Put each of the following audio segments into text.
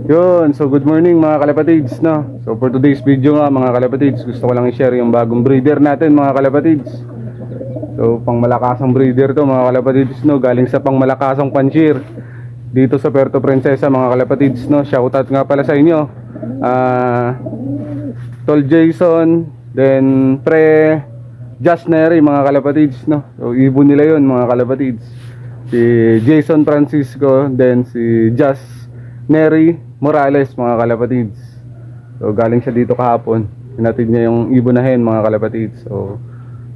Yun, so good morning mga kalapatids, no? So for today's video nga mga kalapatids, gusto ko lang i-share yung bagong breeder natin mga kalapatids. So pang malakasang breeder to mga kalapatids, no? Galing sa pang malakasang panshir dito sa Puerto Princesa mga kalapatids, no? Shoutout nga pala sa inyo, Tol Jason, then Pre Just Neri mga kalapatids, no? So ibon nila yun mga kalapatids, si Jason Francisco, then si Just Neri Morales mga kalapatids. So galing siya dito kahapon, hinatid niya yung ibon na hen mga kalapatids. So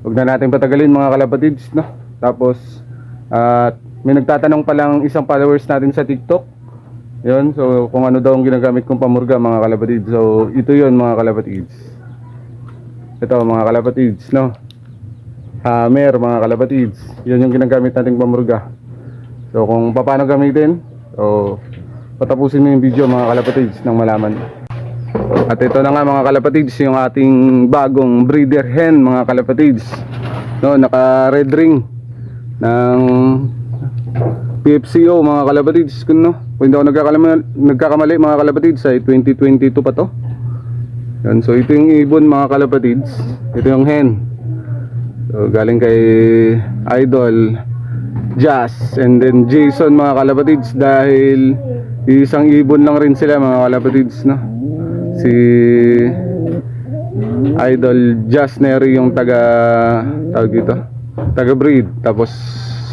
huwag na natin patagalin mga kalapatids, no? Tapos may nagtatanong pa lang isang followers natin sa TikTok. Yun, so kung ano daw ang ginagamit kong pamurga mga kalapatids. So ito yun mga kalapatids. Ito mga kalapatids, no? Hammer mga kalapatids. Yun yung ginagamit nating pamurga. So kung paano gamitin, so patapusin mo yung video mga kalapatids nang malaman. At ito na nga mga kalapatids, yung ating bagong breeder hen mga kalapatids, no? Naka red ring ng PFCO mga kalapatids, no? Kung hindi ako nagkakamali mga kalapatids, ay 2022 pa to. Yan, so ito yung ibon mga kalapatids. Ito yung hen. So galing kay Idol Jazz and then Jason mga kalapatids, dahil isang ibon lang rin sila mga kalapatids, no? Si Idol Just Neri yung tawag dito, taga breed, tapos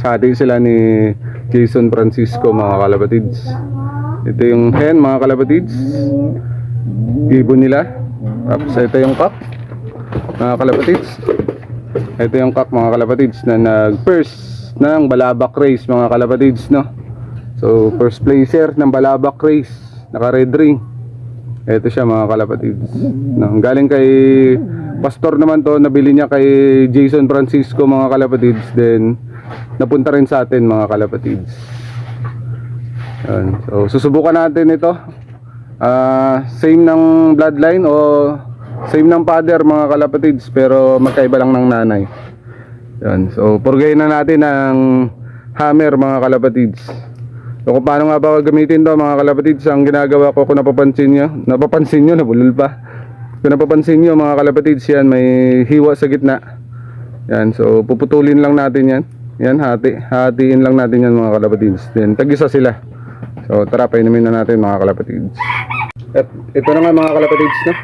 hati sila ni Jason Francisco mga kalapatids. Ito yung hen mga kalapatids, ibon nila. Tapos ito yung cock mga kalapatids. Ito yung cock mga kalapatids na nag-first ng Balabak race mga kalapatids, no? So first placer ng Balabak race, naka red ring. Ito siya mga kalapatids, no? Galing kay Pastor naman to, nabili niya kay Jason Francisco mga kalapatids, then napunta rin sa atin mga kalapatids. Yan. So susubukan natin ito, same ng bloodline o same ng father mga kalapatids, pero magkaiba lang ng nanay. Yan. So purgayin na natin ang hammer mga kalapatids. So kung paano nga ba gamitin to mga kalapatids, ang ginagawa ko, kung napapansin nyo, nabulol pa. Kung napapansin nyo mga kalapatids, yan may hiwa sa gitna. Yan, so puputulin lang natin yan. Yan, hatiin lang natin yan mga kalapatids. Then tag-isa sila. So tara, painumin na natin mga kalapatids. At ito na nga mga kalapatids, no?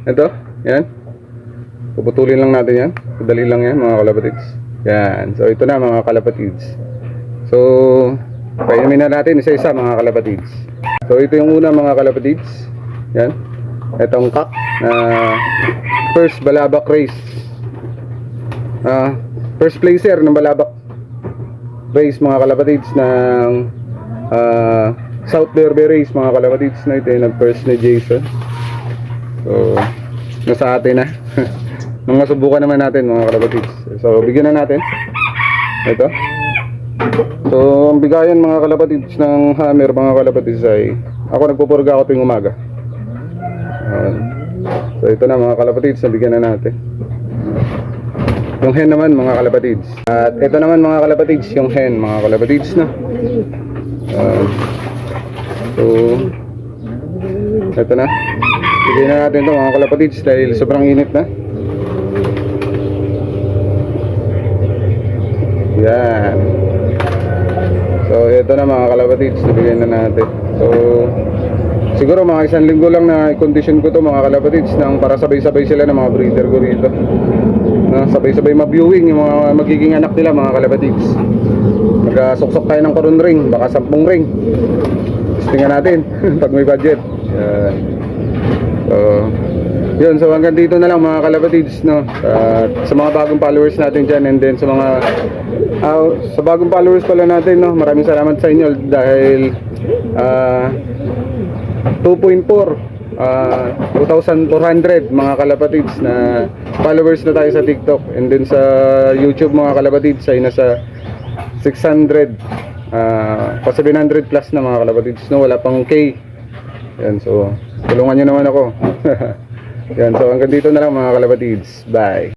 Ito, yan. Puputulin lang natin yan. Dali lang yan mga kalapatids. Yan, so ito na mga kalapatids. So painumin na natin isa-isa mga kalapatids. So ito yung una mga kalapatids. Yan. Itong cock na first Balabak race, first placer ng Balabak race mga kalapatids ng South Derby race mga kalapatids, na ito yung nag-first ni Jason. So nasa atin na. Mga subukan naman natin mga kalapatids. So bigyan na natin ito. So ang bigayan mga kalapatids ng hammer mga kalapatids ay, ako nagpupurga ako tuwing umaga. So ito na mga kalapatids, nabigyan na natin yung hen naman mga kalapatids. At ito naman mga kalapatids, yung hen mga kalapatids, no? So ito na, bigyan na natin ito mga kalapatids dahil sobrang init na. Yan. So ito na mga kalapatids, nabigyan na natin. So siguro mga isang linggo lang na i-condition ko to mga kalapatids, nang para sabay-sabay sila ng mga breeder ko rito, sabay-sabay ma-viewing yung mga magiging anak nila mga kalapatids. Magsuksok tayo ng coron ring, baka 10 ring. Tingnan natin pag may budget. Yun, so hanggang dito na lang mga kalapatids, no? Sa mga bagong followers natin dyan, and then sa mga sa bagong followers pala natin, no? Maraming salamat sa inyo dahil 2,400 mga kalapatids na followers na tayo sa TikTok, and then sa YouTube mga kalapatids ay nasa 600 pa 700 plus na mga kalapatids, no? Wala pang K. Yan, so tulungan nyo naman ako. Yan, so hanggang dito na lang mga kalapatids. Bye.